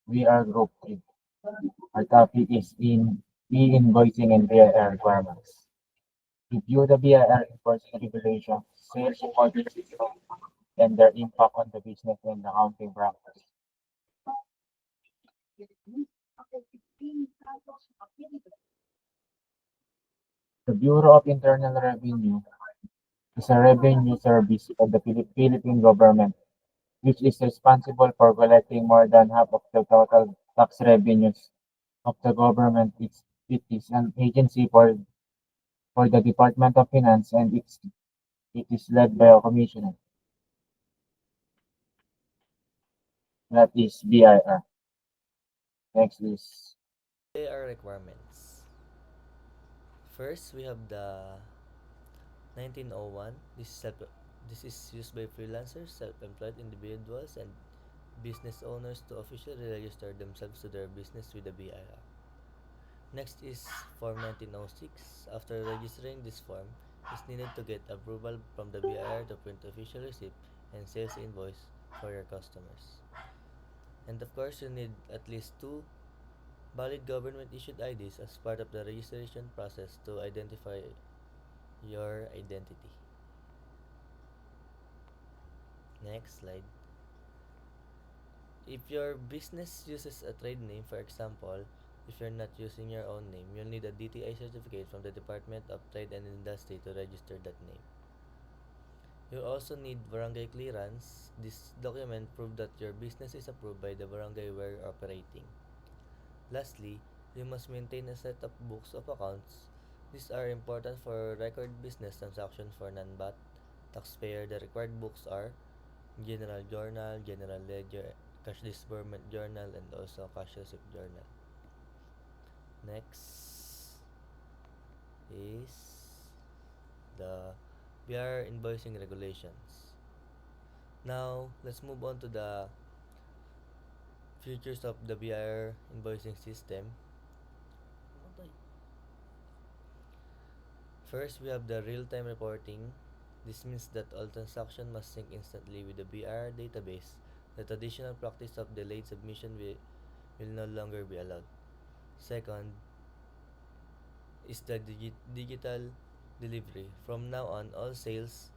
We are Group 3. Our topic is in e-invoicing and BIR requirements. Review the BIR invoicing regulations, sales reporting system, and their impact on the business and accounting practice. The Bureau of Internal Revenue is a revenue service of the Philippine government, which is responsible for collecting more than half of the total tax revenues of the government. It is an agency for the Department of Finance and it is led by a commissioner. That is BIR. Next is They are requirements. First, we have the 1901. This is used by freelancers, self-employed individuals, and business owners to officially register themselves to their business with the BIR. Next is Form 1906. After registering this form, is needed to get approval from the BIR to print official receipt and sales invoice for your customers. And of course, you need at least two valid government issued IDs as part of the registration process to identify your identity. Next slide. If your business uses a trade name, for example, if you're not using your own name, you'll need a DTI certificate from the Department of Trade and Industry to register that name. You also need barangay clearance. This document proves that your business is approved by the barangay where you're operating. Lastly, you must maintain a set of books of accounts. These are important for record business transactions for non-VAT taxpayer. The required books are General Journal, General Ledger, Cash Disbursement Journal, and also Cash Receipt Journal. Next is the BR invoicing regulations. Now, let's move on to the features of the BR invoicing system. First, we have the real-time reporting. This means that all transactions must sync instantly with the BR database. The traditional practice of delayed submission will no longer be allowed. Second is the digital delivery. From now on, all sales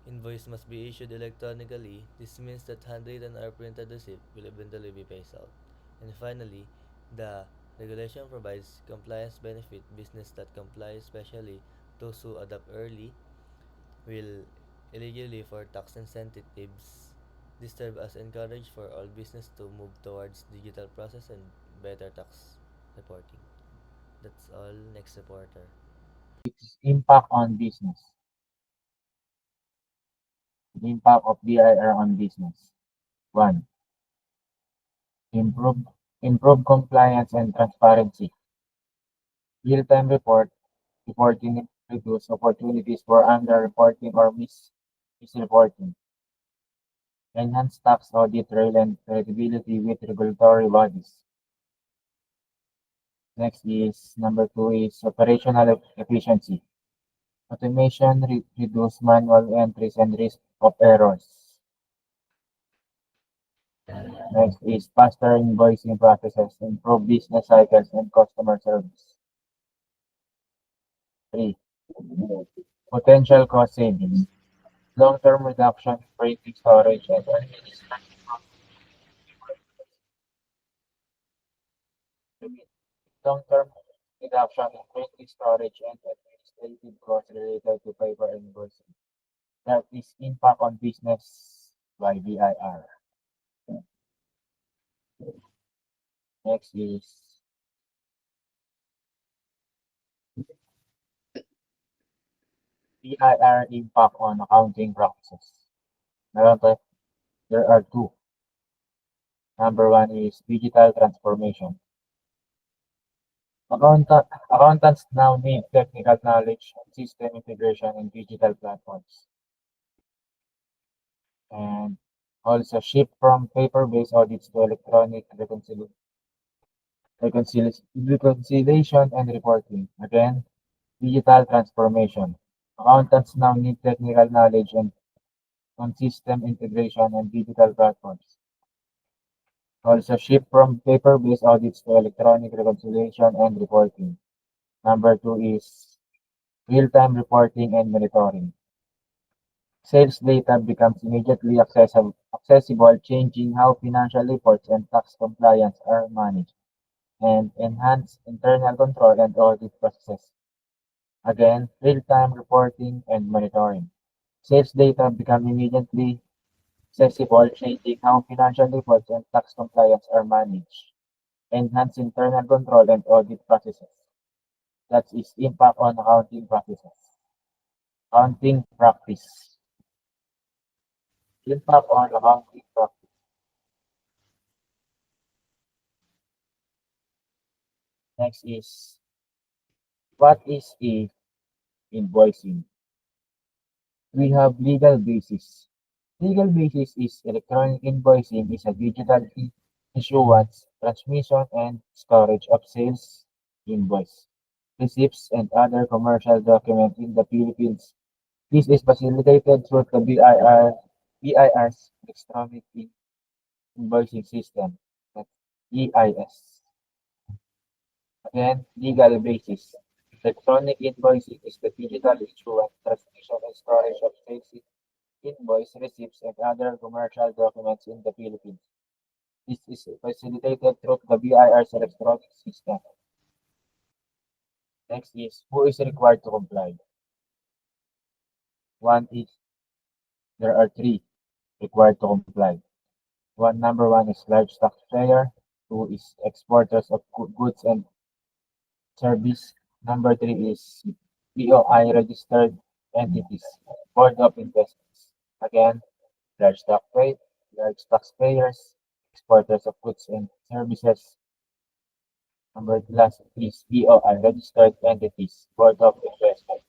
invoice must be issued electronically. This means that handwritten or printed receipt will eventually be phased out. And finally, the regulation provides compliance benefit. Business that comply, especially those who adapt early, will eligible for tax incentives. This serves as encourage for all business to move towards digital process and better tax reporting. That's all. Next reporter. its impact on business. The impact of BIR on business. 1. Improve, improve compliance and transparency. Real-time reporting reduce opportunities for underreporting or misreporting. Enhance tax audit trail and credibility with regulatory bodies. Next is number 2 is operational efficiency. Automation reduce manual entries and risk of errors. Next is faster invoicing processes, improve business cycles and customer service. 3. Potential cost savings. Long-term reduction in printing storage and administrative long-term reduction in printing storage and administrative costs related to paper invoicing. That is impact on business by BIR. Next is BIR impact on accounting practices. There are two. Number one is digital transformation. Accountants now need technical knowledge, system integration, and digital platforms. And also shift from paper-based audits to electronic reconciliation and reporting. Again, digital transformation. Accountants now need technical knowledge and on system integration and digital platforms. Also shift from paper-based audits to electronic reconciliation and reporting. Number two is real-time reporting and monitoring. Sales data becomes immediately accessible, changing how financial reports and tax compliance are managed, and enhance internal control and audit processes. Again, real-time reporting and monitoring. Sales data become immediately accessible, changing how financial reports and tax compliance are managed, enhance internal control and audit processes. That is impact on accounting practices. Accounting practice. Impact on accounting practice. Next is what is a invoicing? We have legal basis. Legal basis is electronic invoicing is a digital issuance, transmission, and storage of sales invoice, receipts, and other commercial documents in the Philippines. This is facilitated through the BIR's electronic invoicing system, that's EIS. Again, legal basis. Electronic invoicing is the digital issuance, transmission, and storage of sales invoice, receipts, and other commercial documents in the Philippines. This is facilitated through the BIR's electronic system. Next is who is required to comply. One is there are three required to comply. Number one is large taxpayer. Two is exporters of goods and service. Number three is BOI registered entities, Board of Investments. Again, large taxpayers, exporters of goods and services. Number last is BOI registered entities, Board of Investments.